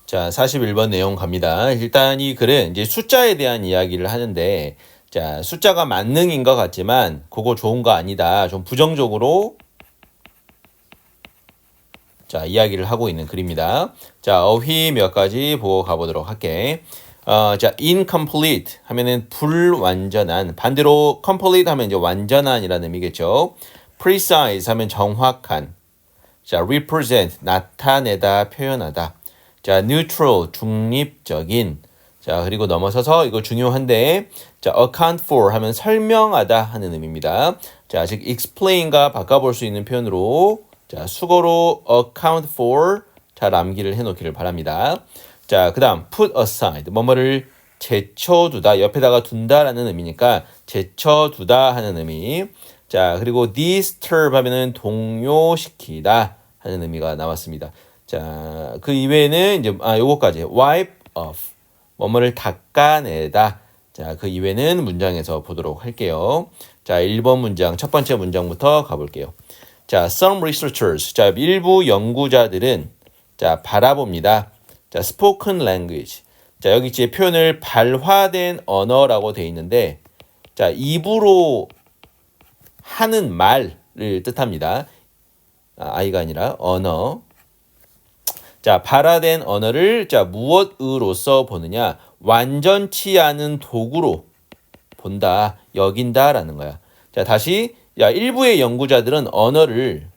자, 41번 내용 갑니다. 일단 이 글은 이제 숫자에 대한 이야기를 하는데, 자, 숫자가 만능인 것 같지만, 그거 좋은 거 아니다. 좀 부정적으로, 자, 이야기를 하고 있는 글입니다. 자, 어휘 몇 가지 보고 가보도록 할게. 자, incomplete 하면은 불완전한, 반대로 complete 하면 이제 완전한이라는 의미겠죠. precise 하면 정확한. 자, represent 나타내다, 표현하다. 자, neutral 중립적인. 자, 그리고 넘어서서 이거 중요한데, 자, account for 하면 설명하다 하는 의미입니다. 자, 즉 explain과 바꿔볼 수 있는 표현으로 자, 수거로 account for 잘 암기를 해놓기를 바랍니다. 자, 그 다음 put aside 뭐뭐를 제쳐두다 옆에다가 둔다라는 의미니까 제쳐두다 하는 의미. 자, 그리고 disturb 하면은 동요시키다 하는 의미가 나왔습니다. 자, 그 이외에는 이제 요거까지 wipe off 뭐뭐를 닦아내다. 자, 그 이외에는 문장에서 보도록 할게요. 자, 1번 문장 첫 번째 문장부터 가볼게요. 자, some researchers 자, 일부 연구자들은 자, 바라봅니다. 자, spoken language. 자, 여기 이제 표현을 발화된 언어라고 돼 있는데 자, 입으로 하는 말을 뜻합니다. 아이가 아니라 언어. 자, 발화된 언어를 자, 무엇으로써 보느냐? 완전치 않은 도구로 본다, 여긴다라는 거야. 자, 다시 야, 일부의 연구자들은 언어를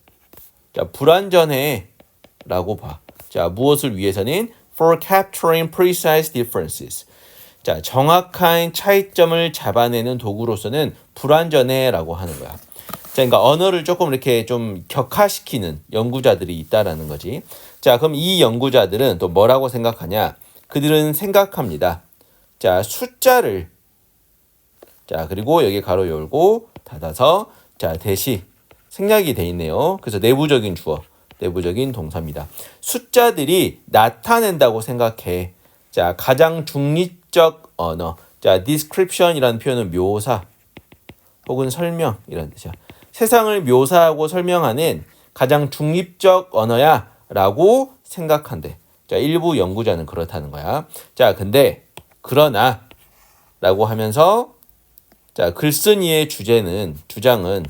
자, 불완전해라고 봐. 자, 무엇을 위해서는 for capturing precise differences. 자, 정확한 차이점을 잡아내는 도구로서는 불완전해라고 하는 거야. 자, 그러니까 언어를 조금 이렇게 좀 격화시키는 연구자들이 있다라는 거지. 자, 그럼 이 연구자들은 또 뭐라고 생각하냐? 그들은 생각합니다. 자, 숫자를 자, 그리고 여기 가로 열고 닫아서 자, 대시 생략이 돼 있네요. 그래서 내부적인 주어, 내부적인 동사입니다. 숫자들이 나타낸다고 생각해. 자, 가장 중립적 언어. 자, description이라는 표현은 묘사 혹은 설명 이런 뜻이야. 세상을 묘사하고 설명하는 가장 중립적 언어야 라고 생각한대. 자, 일부 연구자는 그렇다는 거야. 자, 근데 그러나 라고 하면서 자, 글쓴이의 주장은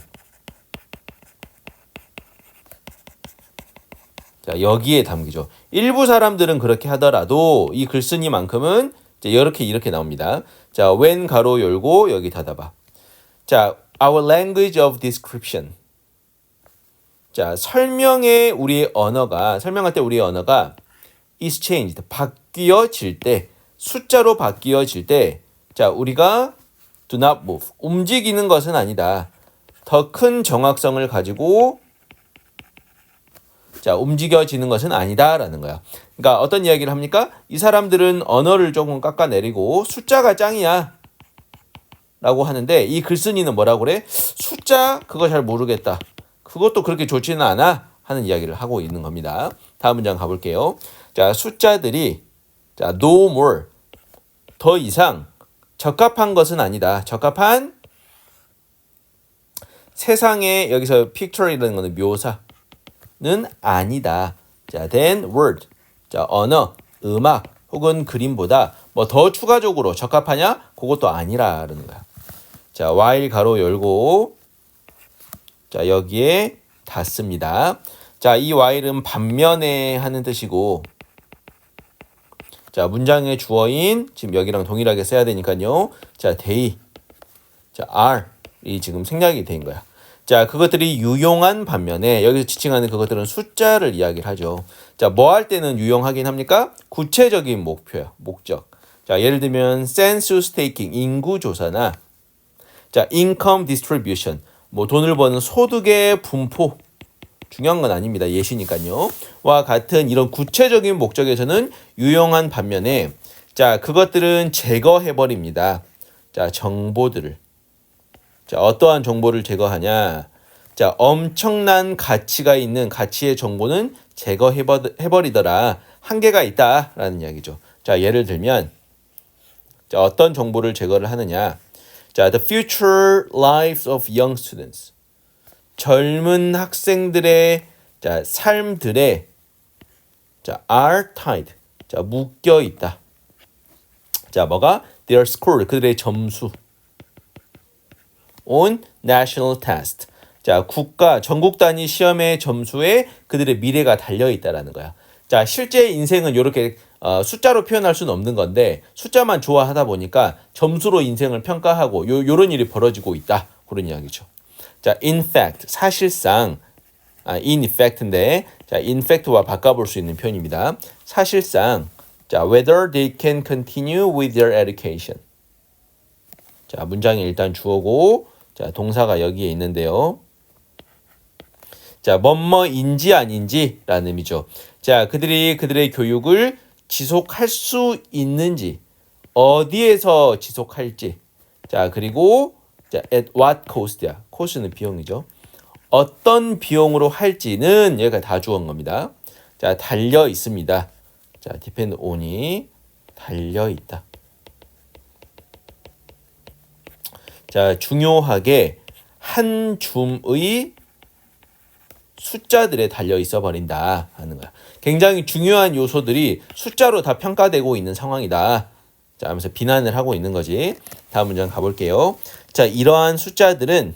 자, 여기에 담기죠. 일부 사람들은 그렇게 하더라도 이 글쓴이만큼은 이렇게 나옵니다. 자, when 가로 열고 여기 닫아봐. 자, our language of description. 자, 설명할 때 우리의 언어가 is changed. 바뀌어질 때, 숫자로 바뀌어질 때, 자, 우리가 do not move. 움직이는 것은 아니다. 더 큰 정확성을 가지고 자, 움직여지는 것은 아니다라는 거야. 그러니까 어떤 이야기를 합니까? 이 사람들은 언어를 조금 깎아내리고 숫자가 짱이야. 라고 하는데 이 글쓴이는 뭐라고 그래? 숫자 그거 잘 모르겠다. 그것도 그렇게 좋지는 않아 하는 이야기를 하고 있는 겁니다. 다음 문장 가볼게요. 자, 숫자들이 자, no more 더 이상 적합한 것은 아니다. 적합한 세상에 여기서 picture이라는 거는 묘사는 아니다. 자, than word. 자, 언어, 음악 혹은 그림보다 뭐 더 추가적으로 적합하냐? 그것도 아니라는 거야. 자, while 가로 열고 자, 여기에 닫습니다. 자, 이 while은 반면에 하는 뜻이고 자, 문장의 주어인 지금 여기랑 동일하게 써야 되니까요. 자, they 자, are이 지금 생략이 된 거야. 자, 그것들이 유용한 반면에 여기서 지칭하는 그것들은 숫자를 이야기를 하죠. 자, 뭐 할 때는 유용하긴 합니까? 구체적인 목표야, 목적. 자, 예를 들면 census taking 인구 조사나 자, income distribution 뭐 돈을 버는 소득의 분포 중요한 건 아닙니다. 예시니까요. 와 같은 이런 구체적인 목적에서는 유용한 반면에 자, 그것들은 제거해 버립니다. 자, 정보들을. 자, 어떠한 정보를 제거하냐? 자, 엄청난 가치가 있는 가치의 정보는 제거해 버리더라. 한계가 있다라는 이야기죠. 자, 예를 들면 자, 어떤 정보를 제거를 하느냐? 자, the future lives of young students. 젊은 학생들의 자, 삶들의 자, are tied. 자, 묶여 있다. 자, 뭐가? Their score, 그들의 점수. On national test. 자, 전국 단위 시험의 점수에 그들의 미래가 달려 있다라는 거야. 자, 실제 인생은 이렇게 숫자로 표현할 수는 없는 건데 숫자만 좋아하다 보니까 점수로 인생을 평가하고 요런 일이 벌어지고 있다. 그런 이야기죠. 자, in fact, 사실상 in effect인데 자, in fact와 바꿔볼 수 있는 표현입니다. 사실상 자, whether they can continue with their education. 자, 문장이 일단 주어고 자, 동사가 여기에 있는데요. 자, 뭐뭐인지 아닌지라는 의미죠. 자, 그들이 그들의 교육을 지속할 수 있는지, 어디에서 지속할지. 자, 그리고 자, at what cost야. cost는 비용이죠. 어떤 비용으로 할지는 여기가 다 주어온 겁니다. 자, 달려 있습니다. 자, depend on이 달려 있다. 자, 중요하게 한 줌의 숫자들에 달려 있어 버린다 하는 거야. 굉장히 중요한 요소들이 숫자로 다 평가되고 있는 상황이다. 자, 하면서 비난을 하고 있는 거지. 다음 문장 가볼게요. 자, 이러한 숫자들은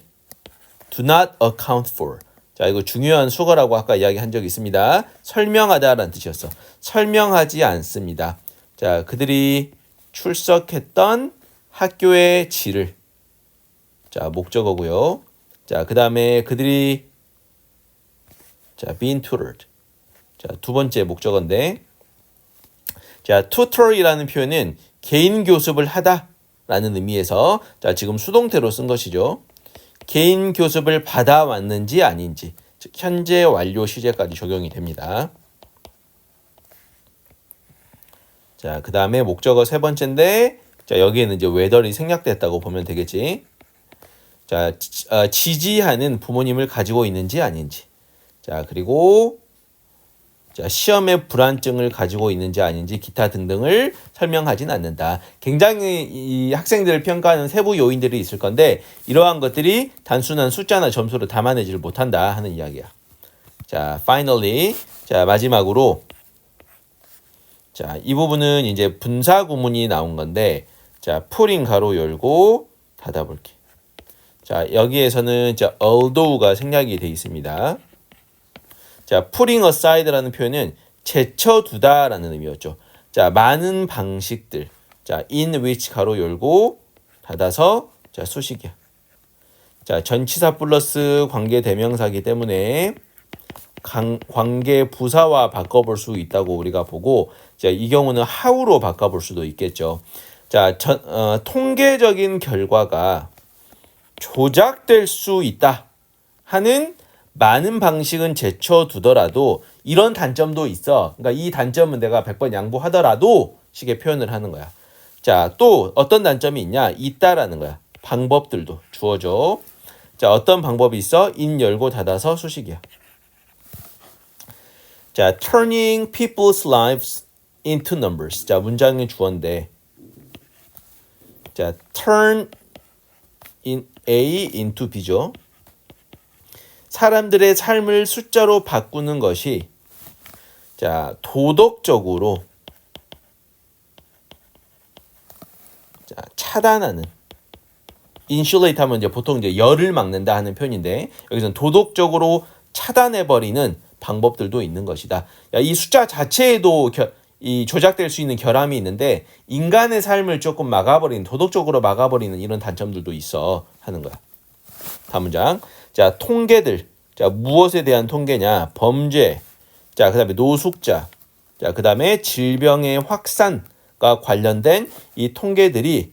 do not account for. 자, 이거 중요한 수거라고 아까 이야기한 적이 있습니다. 설명하다라는 뜻이었어. 설명하지 않습니다. 자, 그들이 출석했던 학교의 질을. 자, 목적어고요. 자, 그 다음에 그들이 자, been tutored. 자, 두 번째 목적어인데 자, tutor이라는 표현은 개인 교습을 하다라는 의미에서 자, 지금 수동태로 쓴 것이죠. 개인 교습을 받아왔는지 아닌지 즉 현재 완료 시제까지 적용이 됩니다. 자, 그 다음에 목적어 세 번째인데 자, 여기에는 이제 whether이 생략됐다고 보면 되겠지. 자, 지지하는 부모님을 가지고 있는지 아닌지. 자, 그리고 자, 시험의 불안증을 가지고 있는지 아닌지 기타 등등을 설명하진 않는다. 굉장히 이 학생들을 평가하는 세부 요인들이 있을 건데 이러한 것들이 단순한 숫자나 점수로 담아내지를 못한다 하는 이야기야. 자, finally. 자, 마지막으로 자, 이 부분은 이제 분사 구문이 나온 건데 자, putting 가로 열고 닫아볼게. 자, 여기에서는 자, although가 생략이 돼 있습니다. 자, putting aside라는 표현은 제쳐두다라는 의미였죠. 자, 많은 방식들. 자, in which 가로 열고 닫아서 자, 수식이야. 자, 전치사 플러스 관계 대명사기 때문에 관계 부사와 바꿔볼 수 있다고 우리가 보고 자, 이 경우는 how로 바꿔볼 수도 있겠죠. 자, 통계적인 결과가 조작될 수 있다 하는 많은 방식은 제쳐두더라도 이런 단점도 있어. 그러니까 이 단점은 내가 100번 양보하더라도 식의 표현을 하는 거야. 자, 또 어떤 단점이 있냐? 있다라는 거야. 방법들도 주어져. 자, 어떤 방법이 있어? in 열고 닫아서 수식이야. 자, turning people's lives into numbers. 자, 문장의 주어인데 자, turn in A into B죠. 사람들의 삶을 숫자로 바꾸는 것이 자, 도덕적으로 자, 차단하는 insulate 하면 이제 보통 이제 열을 막는다 하는 표현인데 여기서는 도덕적으로 차단해 버리는 방법들도 있는 것이다. 야, 이 숫자 자체에도 이 조작될 수 있는 결함이 있는데 인간의 삶을 조금 막아버리는 도덕적으로 막아버리는 이런 단점들도 있어 하는 거야. 다음 문장. 자, 통계들. 자, 무엇에 대한 통계냐? 범죄. 자, 그다음에 노숙자. 자, 그다음에 질병의 확산과 관련된 이 통계들이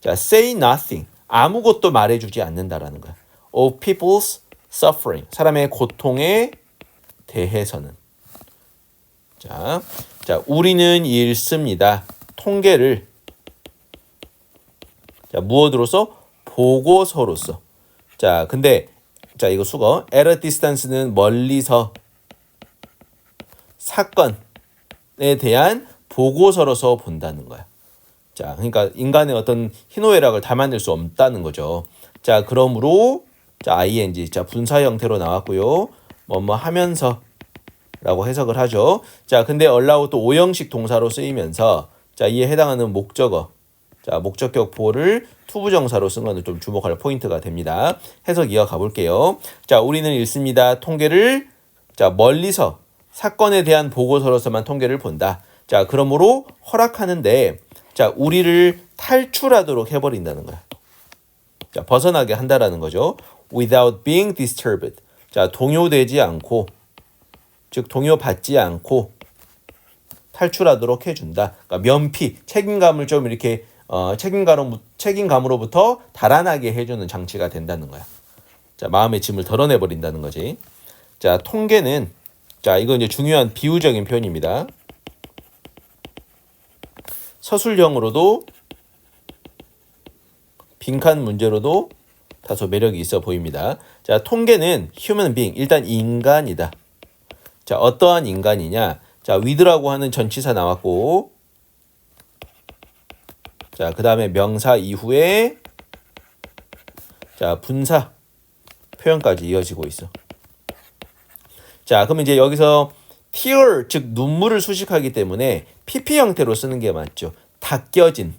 자, say nothing. 아무것도 말해주지 않는다라는 거야. Of people's suffering. 사람의 고통에 대해서는. 자, 우리는 읽습니다. 통계를 자, 무엇으로서? 보고서로서. 자, 근데 자, 이거 수거. at a distance는 멀리서 사건에 대한 보고서로서 본다는 거야. 자, 그러니까 인간의 어떤 희노애락을 담아낼 수 없다는 거죠. 자, 그러므로 자, ing 자, 분사 형태로 나왔고요. 뭐뭐 하면서 라고 해석을 하죠. 자, 근데 allow 또 오형식 동사로 쓰이면서 자, 이에 해당하는 목적어. 자, 목적격 보호를 투부정사로 쓴 거는 좀 주목할 포인트가 됩니다. 해석 이어가 볼게요. 자, 우리는 읽습니다. 통계를 자, 멀리서 사건에 대한 보고서로서만 통계를 본다. 자, 그러므로 허락하는데 자, 우리를 탈출하도록 해버린다는 거야. 자, 벗어나게 한다라는 거죠. Without being disturbed. 자, 동요되지 않고, 즉 동요받지 않고 탈출하도록 해준다. 그러니까 면피, 책임감을 좀 이렇게 책임감으로부터 달아나게 해주는 장치가 된다는 거야. 자, 마음의 짐을 덜어내버린다는 거지. 자, 통계는 자, 이거 이제 중요한 비유적인 표현입니다. 서술형으로도 빈칸 문제로도 다소 매력이 있어 보입니다. 자, 통계는 human being, 일단 인간이다. 자, 어떠한 인간이냐? 자, with라고 하는 전치사 나왔고, 자, 그 다음에 명사 이후에 자, 분사 표현까지 이어지고 있어. 자, 그럼 이제 여기서 tear, 즉 눈물을 수식하기 때문에 PP 형태로 쓰는 게 맞죠. 닦여진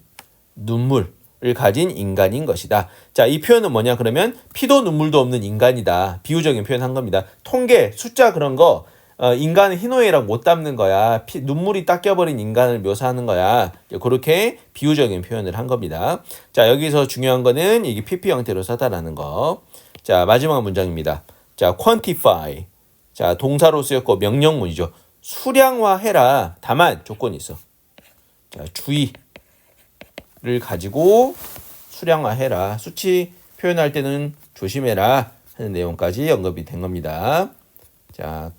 눈물을 가진 인간인 것이다. 자, 이 표현은 뭐냐 그러면 피도 눈물도 없는 인간이다. 비유적인 표현 한 겁니다. 통계, 숫자 그런 거 인간은 희노애락 못 담는 거야. 눈물이 닦여버린 인간을 묘사하는 거야. 그렇게 비유적인 표현을 한 겁니다. 자, 여기서 중요한 거는 이게 PP 형태로 썼다라는 거. 자, 마지막 문장입니다. 자, quantify. 자, 동사로 쓰였고 명령문이죠. 수량화해라. 다만 조건이 있어. 자, 주의를 가지고 수량화해라. 수치 표현할 때는 조심해라 하는 내용까지 언급이 된 겁니다. 자,